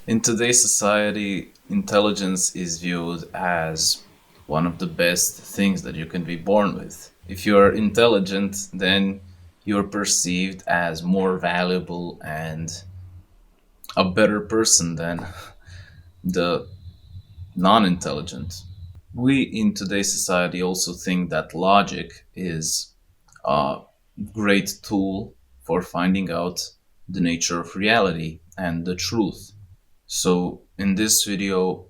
In today's society, intelligence is viewed as one of the best things that you can be born with. If you're intelligent, then you're perceived as more valuable and a better person than the non intelligent. We in today's society also think that logic is a great tool for finding out the nature of reality and the truth. So, in this video,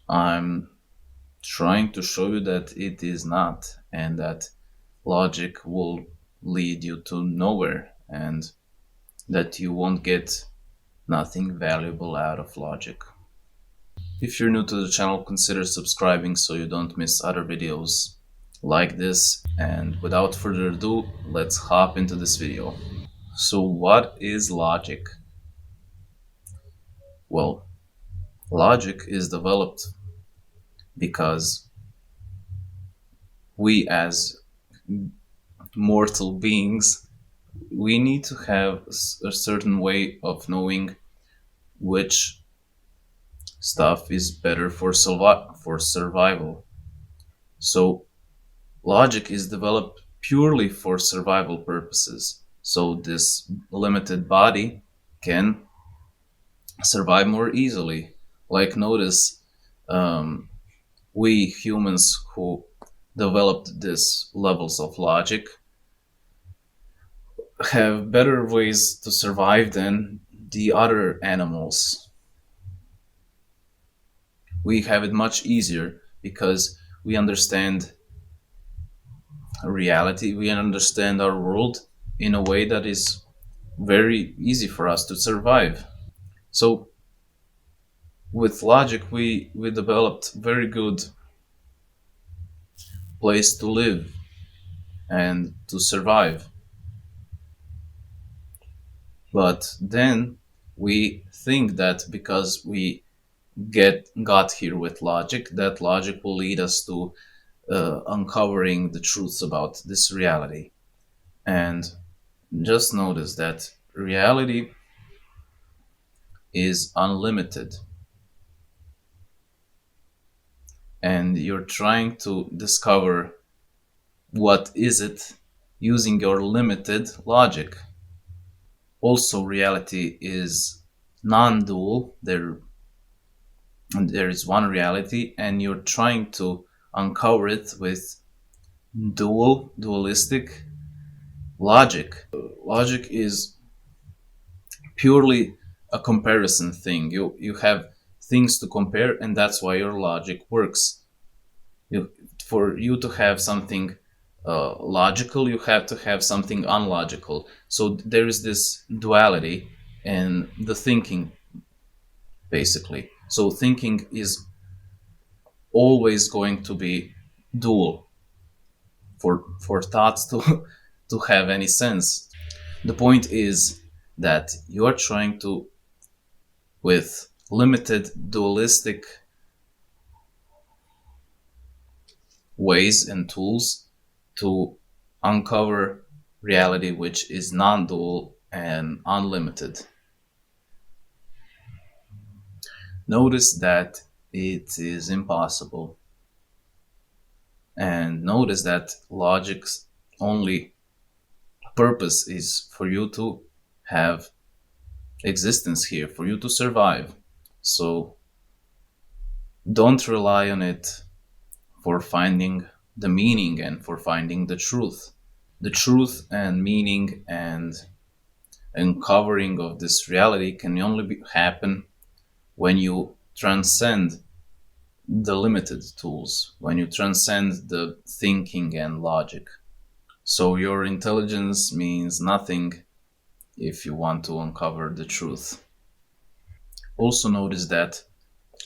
I'm trying to show you that it is not, and that logic will lead you to nowhere, and that you won't get nothing valuable out of logic. If you're new to the channel, consider subscribing so you don't miss other videos like this. And without further ado, let's hop into this video. So, what is logic? Well, logic is developed because we as mortal beings, we need to have a certain way of knowing which stuff is better for survival. So logic is developed purely for survival purposes. So this limited body can survive more easily. Like notice, we humans who developed these levels of logic have better ways to survive than the other animals. We have it much easier because we understand reality, we understand our world in a way that is very easy for us to survive. So with logic, we developed very good place to live and to survive. But then we think that because we got here with logic, that logic will lead us to uncovering the truths about this reality. And just notice that reality is unlimited, and you're trying to discover what is it using your limited logic. Also, reality is non-dual. There is one reality, and you're trying to uncover it with dualistic logic. Logic is purely a comparison thing. You have things to compare, and that's why your logic works. For you to have something logical, you have to have something unlogical. So there is this duality in the thinking, basically. So thinking is always going to be dual for thoughts to to have any sense. The point is that you are trying to, with limited dualistic ways and tools, to uncover reality which is non-dual and unlimited. Notice that it is impossible, and notice that logic's only purpose is for you to have existence here, for you to survive. So don't rely on it for finding the meaning and for finding the truth. The truth and meaning and uncovering of this reality can only happen when you transcend the limited tools, when you transcend the thinking and logic. So your intelligence means nothing if you want to uncover the truth. Also notice that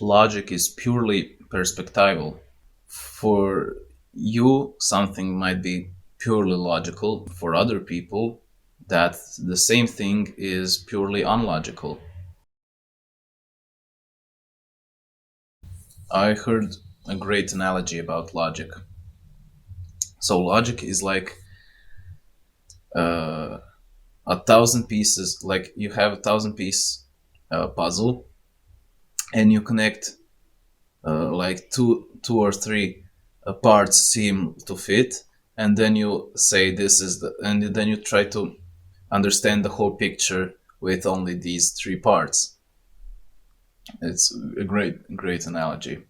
logic is purely perspectival. For you, something might be purely logical. For other people, that the same thing is purely unlogical. I heard a great analogy about logic. So logic is like uh, a thousand pieces. Like you have a thousand piece puzzle, and you connect like two or three parts seem to fit, and then you say this is the, and then you try to understand the whole picture with only these three parts. It's a great analogy.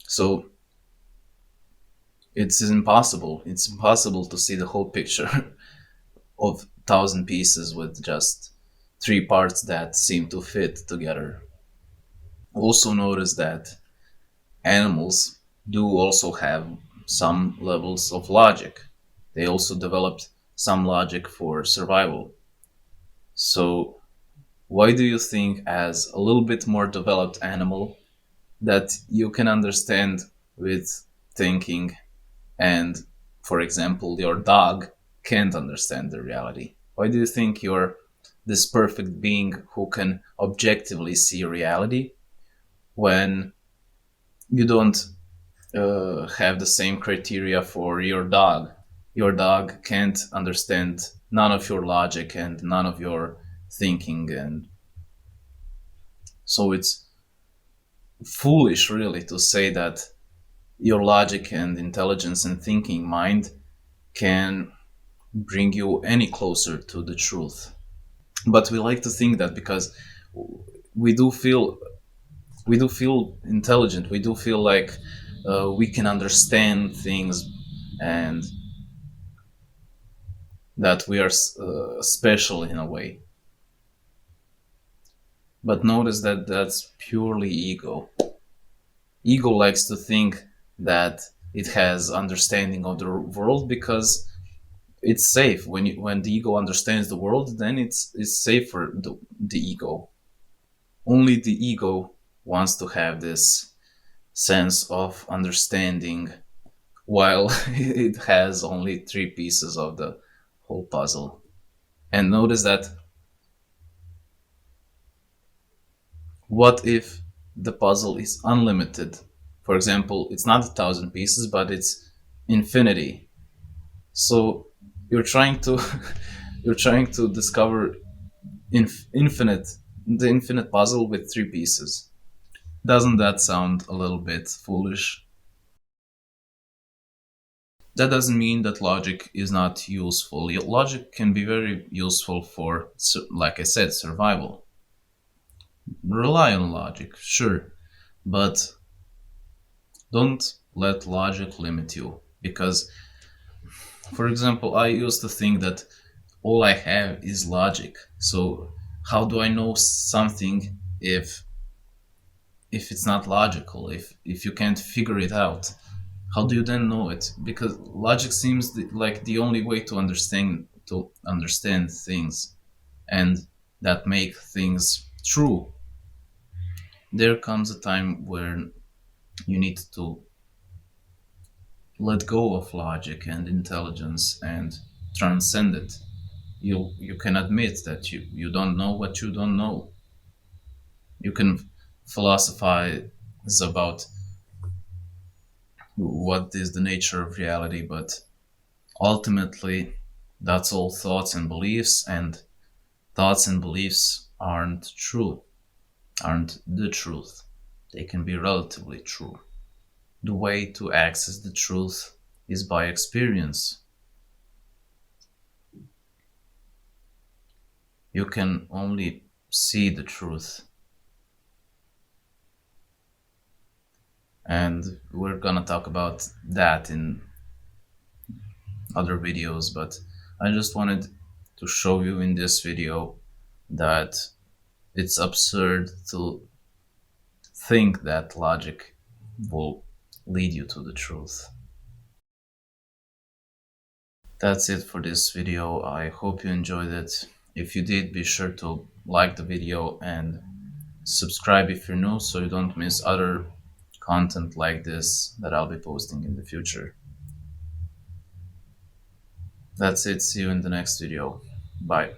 So it's impossible to see the whole picture of thousand pieces with just three parts that seem to fit together. Also notice that animals do also have some levels of logic. They also developed some logic for survival. So why do you think, as a little bit more developed animal, that you can understand with thinking, and for example your dog can't understand the reality? Why do you think you're this perfect being who can objectively see reality when you don't have the same criteria for your dog? Your dog can't understand none of your logic and none of your thinking, and so it's foolish really to say that your logic and intelligence and thinking mind can bring you any closer to the truth. But we like to think that because we do feel we do feel intelligent, we do feel like we can understand things, and that we are special in a way. But notice that that's purely ego. Ego likes to think that it has understanding of the world because it's safe. When the ego understands the world, then it's safe for the ego. Only the ego wants to have this sense of understanding, while it has only three pieces of the whole puzzle. And notice that, what if the puzzle is unlimited? For example, it's not 1,000 pieces, but it's infinity. So you're trying to you're trying to discover infinite the infinite puzzle with three pieces. Doesn't that sound a little bit foolish? That doesn't mean that logic is not useful. Logic can be very useful for, like I said, survival. Rely on logic, sure, but don't let logic limit you. Because, for example, I used to think that all I have is logic. So how do I know something if it's not logical? If you can't figure it out, how do you then know it? Because logic seems like the only way to understand things, and that make things true. There comes a time where you need to let go of logic and intelligence and transcend it. You can admit that you don't know what you don't know. You can philosophize about what is the nature of reality, but ultimately that's all thoughts and beliefs, and thoughts and beliefs aren't the truth. They can be relatively true. The way to access the truth is by experience. You can only see the truth. And we're gonna talk about that in other videos, but I just wanted to show you in this video that it's absurd to think that logic will lead you to the truth. That's it for this video. I hope you enjoyed it. If you did, be sure to like the video and subscribe if you're new, so you don't miss other content like this that I'll be posting in the future. That's it. See you in the next video. Bye.